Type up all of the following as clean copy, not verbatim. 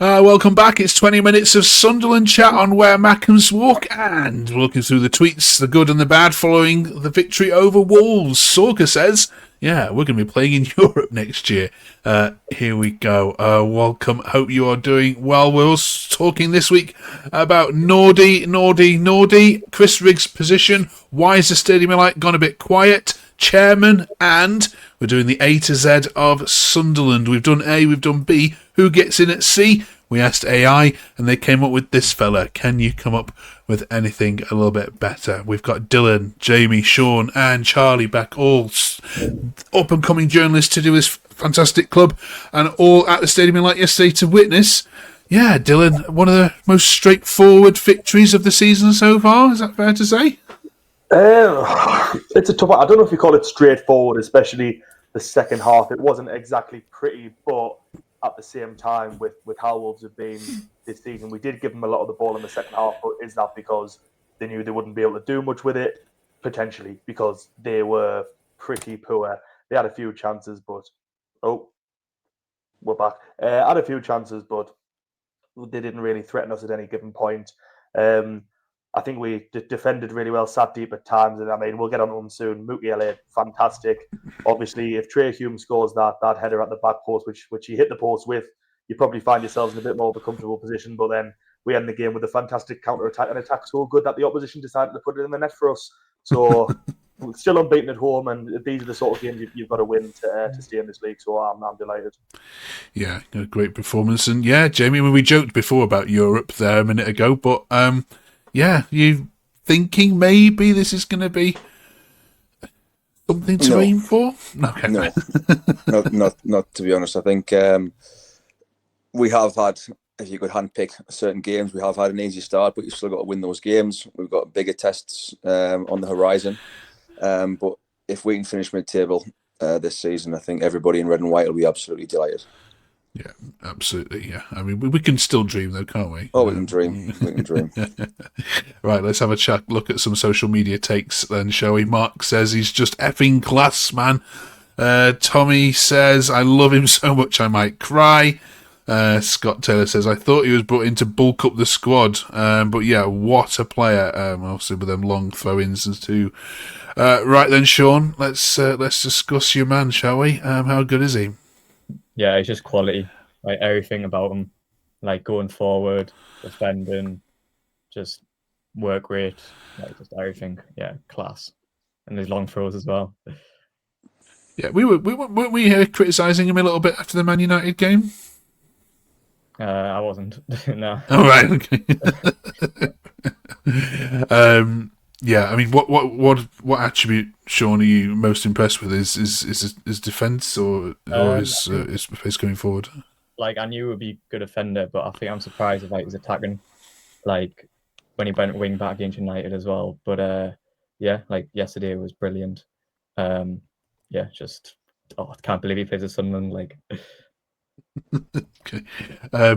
Welcome back. It's 20 minutes of Sunderland chat on Where Mackems Walk, and we're looking through the tweets, the good and the bad, following the victory over Wolves. Sorka says, yeah, we're going to be playing in Europe next year. Here we go. Welcome. Hope you are doing well. We're also talking this week about Nordi, Chris Rigg's position. Why is the Stadium Light gone a bit quiet? Chairman, and we're doing the A to Z of Sunderland. We've done A, we've done B. Who gets in at C? We asked AI, and they came up with this fella. Can you come up with anything a little bit better? We've got Dylan, Jamie, Sean, and Charlie back, all up-and-coming journalists to do this fantastic club, and all at the Stadium Light yesterday to witness. Yeah, Dylan, one of the most straightforward victories of the season so far. Is that fair to say? It's a tough one. I don't know if you call it straightforward, especially the second half. It wasn't exactly pretty, but at the same time, with how Wolves have been this season, we did give them a lot of the ball in the second half, but is that because they knew they wouldn't be able to do much with it? Potentially, because they were pretty poor. They had a few chances, but... Oh, we're back. Had a few chances, but they didn't really threaten us at any given point. I think we defended really well, sat deep at times, and I mean, we'll get on to them soon. Mukiele, fantastic. Obviously, if Trey Hume scores that header at the back post, which he hit the post with, you probably find yourselves in a bit more of a comfortable position. But then we end the game with a fantastic counter-attack, and attack so good that the opposition decided to put it in the net for us. So we're still unbeaten at home, and these are the sort of games you've got to win to stay in this league. So I'm delighted. Yeah, a great performance. And yeah, Jamie, I mean, we joked before about Europe there a minute ago, but yeah, you thinking maybe this is going to be something to aim for? Okay. No, not to be honest. I think we have had, if you could handpick certain games, we have had an easy start, but you've still got to win those games. We've got bigger tests on the horizon. But if we can finish mid-table this season, I think everybody in red and white will be absolutely delighted. Yeah, absolutely. Yeah, I mean, we can still dream, though, can't we? Oh, we can dream. We can dream. Right, let's have a chat. Look at some social media takes, then, shall we? Mark says he's just effing class, man. Tommy says I love him so much I might cry. Scott Taylor says I thought he was brought in to bulk up the squad, but yeah, what a player! Obviously with them long throw-ins and too. Right then, Sean, let's discuss your man, shall we? How good is he? Yeah, it's just quality. Like everything about him, like going forward, defending, just work rate, like just everything. Yeah, class, and his long throws as well. Yeah, weren't we criticising him a little bit after the Man United game? I wasn't. No. All right. Okay. Yeah, I mean, what attribute, Sean, are you most impressed with? Is defence or his pace going forward? Like I knew he would be a good defender, but I think I'm surprised about his attacking. Like when he went wing back against United as well. But yeah, like yesterday was brilliant. Yeah, just I can't believe he plays with Sunderland. Like. Okay.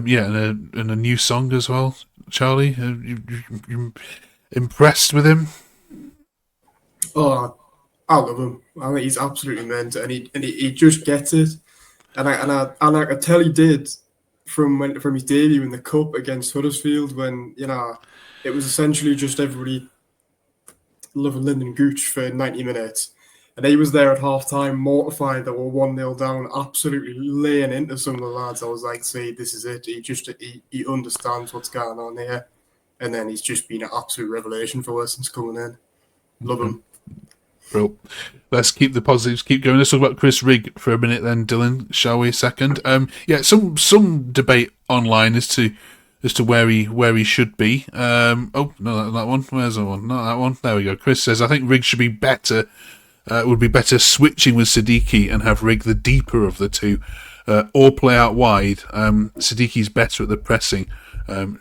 Yeah, and a new song as well, Charlie. You impressed with him? Oh, I love him. I think he's absolutely meant, and he just gets it. And I could tell he did from his debut in the cup against Huddersfield, when it was essentially just everybody loving Lyndon Gooch for 90 minutes. And he was there at half-time, mortified that we're 1-0 down, absolutely laying into some of the lads. I was like, see, this is it. He understands what's going on here. And then he's just been an absolute revelation for us since coming in. Love him. Bro, let's keep the positives, keep going. Let's talk about Chris Rigg for a minute then, Dylan, shall we? Second. Yeah, some debate online as to where he should be. Oh, no, that one. Where's the one? Not that one. There we go. Chris says, I think Rigg should be better. Would be better switching with Siddiqui and have Rigg the deeper of the two, or play out wide. Siddiqui's better at the pressing.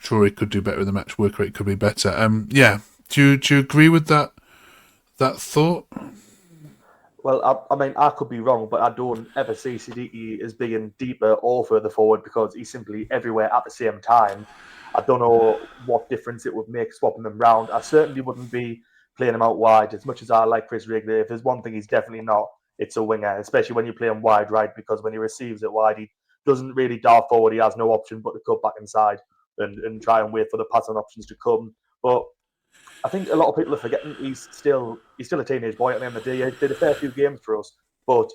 Sure, he could do better in the match. Work rate could be better. Yeah, do you agree with that thought? Well, I mean, I could be wrong, but I don't ever see Siddiqui as being deeper or further forward because he's simply everywhere at the same time. I don't know what difference it would make swapping them round. I certainly wouldn't be playing him out wide as much as I like Chris Rigg. If there's one thing he's definitely not, it's a winger, especially when you play him wide right, because when he receives it wide, he doesn't really dart forward. He has no option but to cut back inside and try and wait for the pass on options to come. But I think a lot of people are forgetting he's still a teenage boy at the end of the day. He did a fair few games for us, but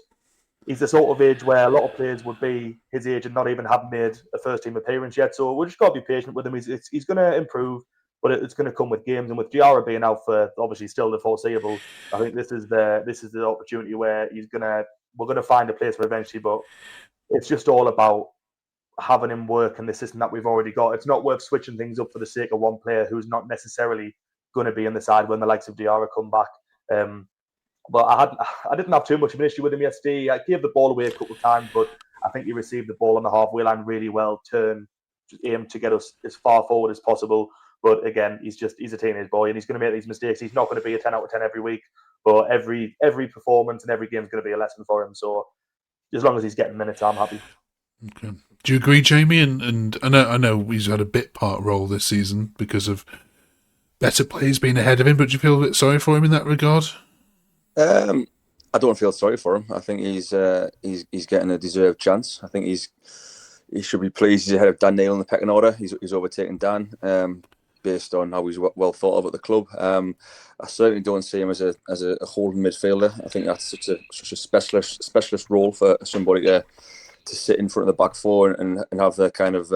he's the sort of age where a lot of players would be his age and not even have made a first team appearance yet. So we're just got to be patient with him. He's going to improve, but it's going to come with games. And with Diarra being out for obviously still the foreseeable, I think this is the opportunity where we're going to find a place for eventually. But it's just all about having him work in the system that we've already got. It's not worth switching things up for the sake of one player who's not necessarily going to be in the side when the likes of Diarra come back. But I didn't have too much of an issue with him yesterday. I gave the ball away a couple of times, but I think he received the ball on the halfway line really well, aimed to get us as far forward as possible. But again, he's a teenage boy and he's going to make these mistakes. He's not going to be a 10 out of 10 every week, but every performance and every game is going to be a lesson for him. So as long as he's getting minutes, I'm happy. Okay. Do you agree, Jamie? And I know he's had a bit part role this season because of better players being ahead of him, but do you feel a bit sorry for him in that regard? I don't feel sorry for him. I think he's getting a deserved chance. I think he should be pleased he's ahead of Dan Neil in the pecking order. He's overtaken Dan based on how he's well thought of at the club. I certainly don't see him as a holding midfielder. I think that's such a specialist role for somebody to sit in front of the back four and have the kind of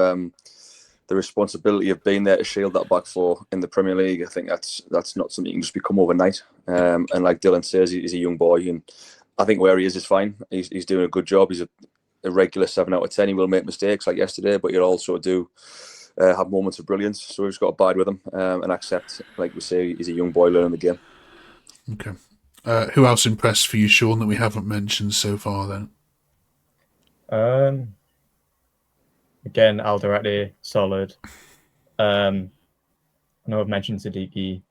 the responsibility of being there to shield that back four in the Premier League. I think that's not something you can just become overnight. And like Dylan says, he's a young boy, and I think where he is fine. He's doing a good job. He's a regular 7 out of 10. He will make mistakes like yesterday, but he'll also do have moments of brilliance. So we've just got to abide with him and accept, like we say, he's a young boy learning the game. Okay. Who else impressed for you, Sean, that we haven't mentioned so far then? Again, Alderete, solid. I know I've mentioned Siddiqui,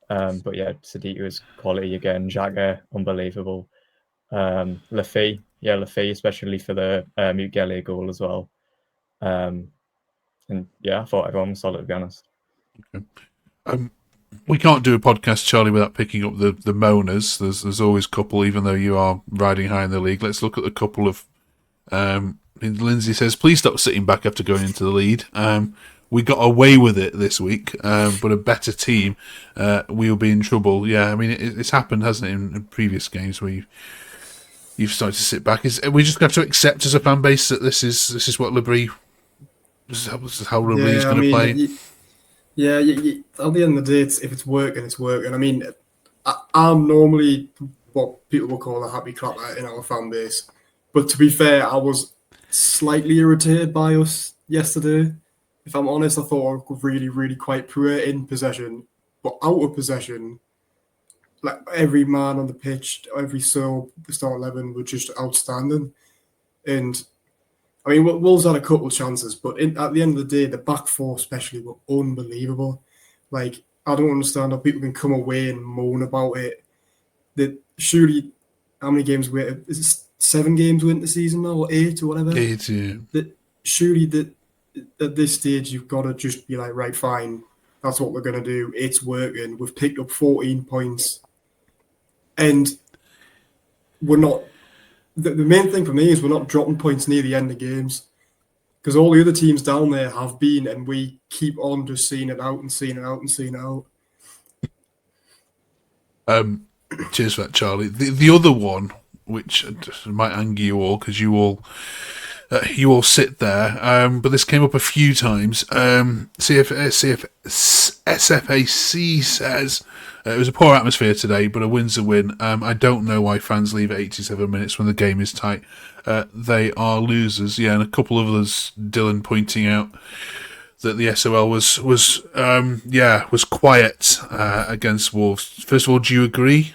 but yeah, Siddiqui was quality again. Xhaka, unbelievable. Lafi, especially for the Mukiele goal as well. And yeah, I thought everyone was solid, to be honest. Okay. We can't do a podcast, Charlie, without picking up the moaners. There's always a couple, even though you are riding high in the league. Let's look at the couple of... Lindsay says, please stop sitting back after going into the lead. We got away with it this week, but a better team, we'll be in trouble. Yeah, I mean, it's happened, hasn't it, in previous games where you've started to sit back. We just have to accept as a fan base that this is what Labrie... This is how Labrie's going to play. At the end of the day, if it's working, it's working. I mean, I'm normally what people will call a happy clapper in our fan base. But to be fair, I was slightly irritated by us yesterday. If I'm honest, I thought I was really, really quite poor in possession. But out of possession, like every man on the pitch, every soul, the start 11 were just outstanding. And I mean, Wolves had a couple of chances, but at the end of the day, the back four especially were unbelievable. Like, I don't understand how people can come away and moan about it. That surely, how many games were is it 7 games went the season now, or 8 or whatever? 8, yeah. That surely that at this stage you've got to just be like, right, fine, that's what we're gonna do. It's working. We've picked up 14 points, and we're not. The main thing for me is we're not dropping points near the end of games, because all the other teams down there have been, and we keep on just seeing it out and seeing it out and seeing it out. Cheers for that, Charlie. The other one, which might anger you all because you all sit there, but this came up a few times. SFAC says it was a poor atmosphere today, but a win's a win. I don't know why fans leave at 87 minutes when the game is tight. They are losers. Yeah, and a couple of others, Dylan pointing out that the SOL was quiet against Wolves. First of all, do you agree?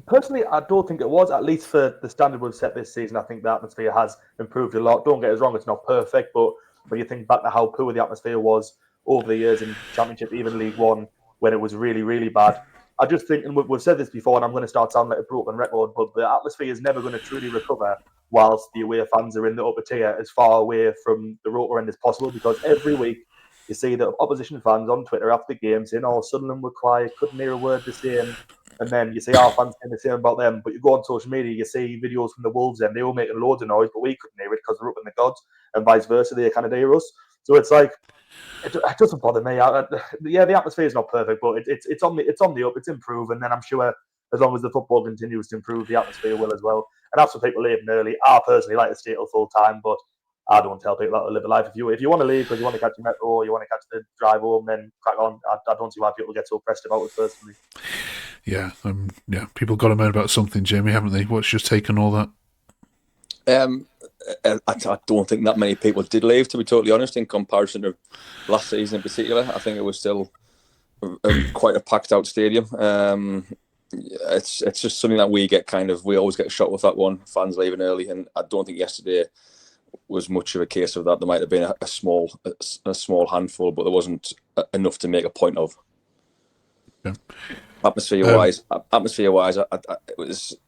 Personally, I don't think it was, at least for the standard we've set this season. I think the atmosphere has improved a lot. Don't get us wrong, it's not perfect, but when you think back to how poor the atmosphere was over the years in Championship, even League One, when it was really, really bad, I just think, and we've said this before, and I'm going to start sounding like a broken record, but the atmosphere is never going to truly recover whilst the away fans are in the upper tier as far away from the rotor end as possible, because every week you see the opposition fans on Twitter after the game saying, oh, Sunderland were quiet, couldn't hear a word they're saying. And then you see our fans saying the same about them. But you go on social media, you see videos from the Wolves, and they were making loads of noise, but we couldn't hear it because they're up in the gods, and vice versa. They kind of hear us. So it's like, it doesn't bother me. Yeah, the atmosphere is not perfect, but it's on the up. It's improving, and I'm sure as long as the football continues to improve, the atmosphere will as well. And that's for people leaving early. I personally like to stay till full time, but I don't tell people how to live a life. If you want to leave because you want to catch the metro or you want to catch the drive home, then crack on. I don't see why people get so pressed about it personally. Yeah, people got to moan about something, Jamie, haven't they? What's your take on all that? I don't think that many people did leave, to be totally honest, in comparison to last season in particular. I think it was still quite a packed out stadium. It's just something that we always get shot with that one, fans leaving early, and I don't think yesterday was much of a case of that. There might have been a small handful, but there wasn't enough to make a point of. Yeah. Atmosphere-wise,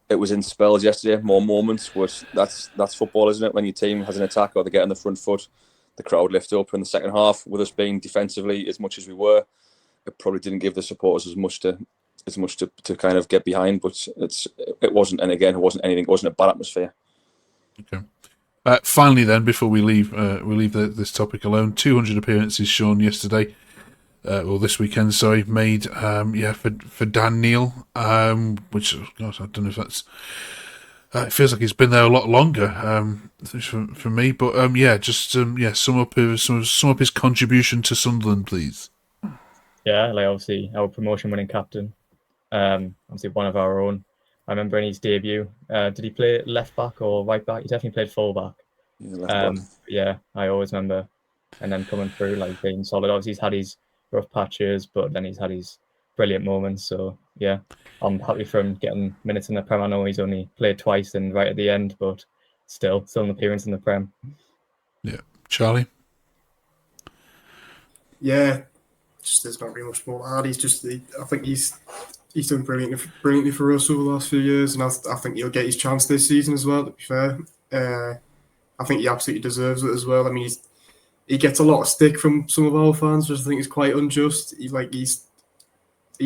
it was in spells yesterday. More moments, but that's football, isn't it? When your team has an attack or they get on the front foot, the crowd lift up in the second half. With us being defensively as much as we were, it probably didn't give the supporters as much to kind of get behind. But it wasn't, and again, it wasn't anything. It wasn't a bad atmosphere. Okay. Finally, then, before we leave this topic alone, 200 appearances shown yesterday. This weekend, sorry, made for Dan Neil, which, gosh, I don't know if that's. It feels like he's been there a lot longer for me, but sum up his contribution to Sunderland, please. Yeah, like obviously our promotion-winning captain, obviously one of our own. I remember in his debut, did he play left back or right back? He definitely played full back. Yeah, I always remember, and then coming through like being solid. Obviously, he's had his rough patches, but then he's had his brilliant moments. So yeah, I'm happy for him getting minutes in the Prem. I know he's only played twice and right at the end, but still an appearance in the Prem. Yeah, Charlie. Yeah, just there's not really much more to add. I think he's done brilliantly for us over the last few years, and I think he'll get his chance this season as well. To be fair, I think he absolutely deserves it as well. I mean, he gets a lot of stick from some of our fans, which I think is quite unjust. He's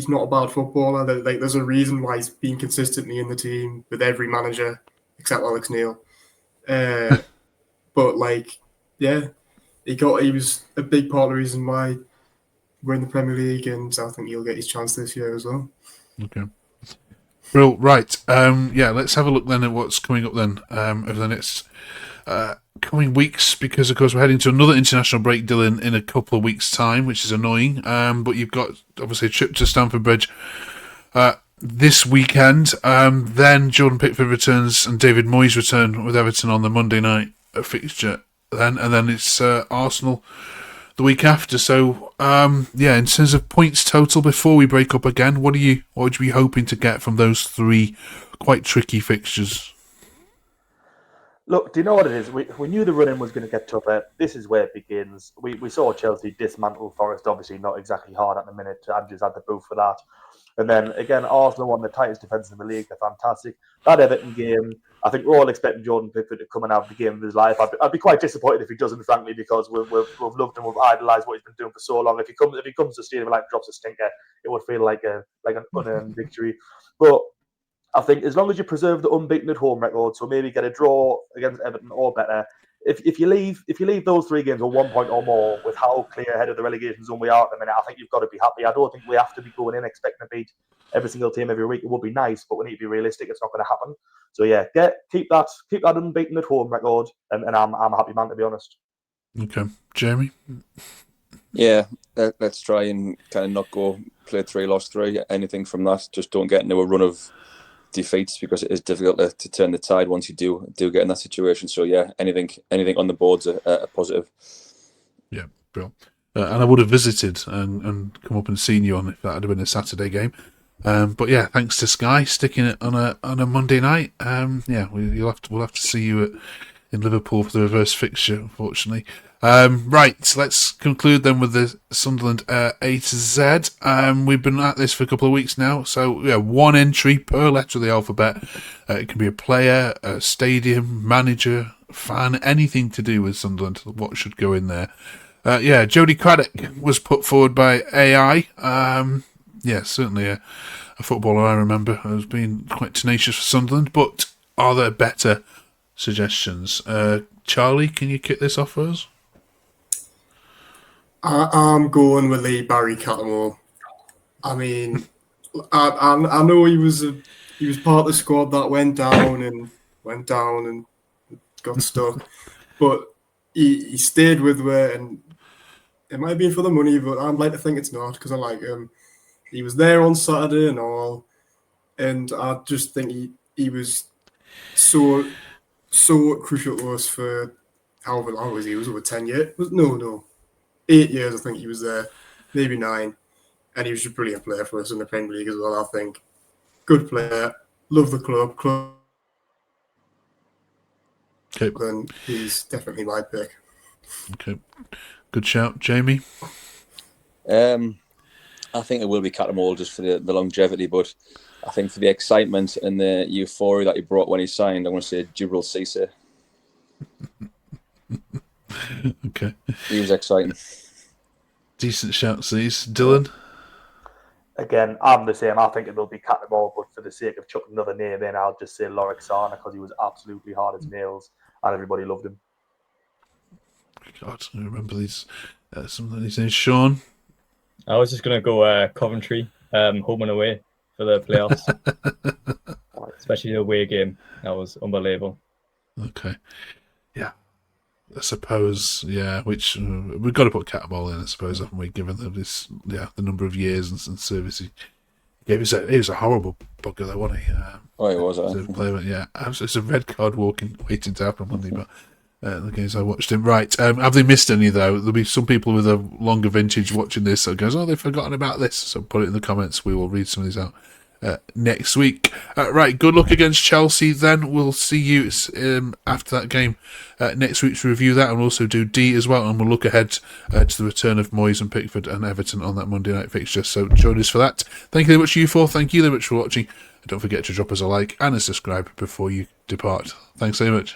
not a bad footballer. There's a reason why he's been consistently in the team with every manager except Alex Neil. But he was a big part of the reason why we're in the Premier League, and I think he'll get his chance this year as well. Okay. Well, right. Let's have a look then at what's coming up then over the next coming weeks, because of course we're heading to another international break, Dylan, in a couple of weeks' time, which is annoying. But you've got obviously a trip to Stamford Bridge this weekend. Then Jordan Pickford returns and David Moyes return with Everton on the Monday night fixture. And then it's Arsenal the week after. So in terms of points total, before we break up again, what would you be hoping to get from those three quite tricky fixtures? Look, do you know what it is? We knew the run-in was going to get tougher. This is where it begins. We saw Chelsea dismantle Forest, obviously not exactly hard at the minute. Andrew's had the proof for that. And then, again, Arsenal, one of the tightest defences in the league. They're fantastic. That Everton game, I think we're all expecting Jordan Pickford to come and have the game of his life. I'd be quite disappointed if he doesn't, frankly, because we've loved him, we've idolised what he's been doing for so long. If he comes to stadium and drops a stinker, it would feel like an unearned victory. But I think as long as you preserve the unbeaten at home record, so maybe get a draw against Everton or better. If you leave those three games on 1 point or more with how clear ahead of the relegation zone we are at the minute, I think you've got to be happy. I don't think we have to be going in expecting to beat every single team every week. It would be nice, but we need to be realistic. It's not going to happen. So yeah, keep that unbeaten at home record, and I'm a happy man, to be honest. Okay, Jamie. Yeah, let's try and kind of not go play 3, lost 3. Anything from that, just don't get into a run of defeats, because it is difficult to turn the tide once you do get in that situation. So yeah, anything on the board's a positive. Yeah, brilliant. And I would have visited and come up and seen you on if that had been a Saturday game. But yeah, thanks to Sky sticking it on a Monday night. We'll have to see you in Liverpool for the reverse fixture, unfortunately. Right, let's conclude then with the Sunderland A to Z. We've been at this for a couple of weeks now, so yeah, one entry per letter of the alphabet. It can be a player, a stadium, manager, fan, anything to do with Sunderland. What should go in there? Jody Craddock was put forward by AI. Certainly a footballer I remember as being quite tenacious for Sunderland. But are there better suggestions? Charlie, can you kick this off for us? I'm going with Barry Cattermole. I mean, I know he was part of the squad that went down and got stuck, but he stayed with me, and it might have been for the money, but I'd like to think it's not because I like him. He was there on Saturday and all, and I just think he was so crucial to us for however long was he? Was over 10 years? No, 8 years. I think he was there, maybe 9, and he was just a brilliant player for us in the Premier League as well. I think good player, love the club. Okay. Then he's definitely my pick. Okay, good shout, Jamie. I think it will be Cattermole just for the longevity, but I think for the excitement and the euphoria that he brought when he signed, I want to say Djibril Cissé. Okay. He was exciting. Decent shouts, these. Dylan? Again, I'm the same. I think it will be Cattermole, but for the sake of chucking another name in, I'll just say Lorik Sana because he was absolutely hard as nails and everybody loved him. God, I remember these. Some of these names. Sean? I was just going to go Coventry, home and away for the playoffs. Especially the away game. That was unbelievable. Okay. Yeah. I suppose, yeah, which we've got to put Cattermole in, I suppose, haven't we, given them this, the number of years and service he gave us. He was a horrible bugger, though, wasn't he? He was. Yeah, it's a red card waiting to happen on Monday, but the games I watched him. Right, have they missed any, though? There'll be some people with a longer vintage watching this that goes, they've forgotten about this, so put it in the comments. We will read some of these out next week. Right, good luck against Chelsea then. We'll see you after that game next week to review that, and we'll also do D as well, and we'll look ahead to the return of Moyes and Pickford and Everton on that Monday night fixture, so join us for that. Thank you very much, you four. Thank you very much for watching. Don't forget to drop us a like and a subscribe before you depart. Thanks very much.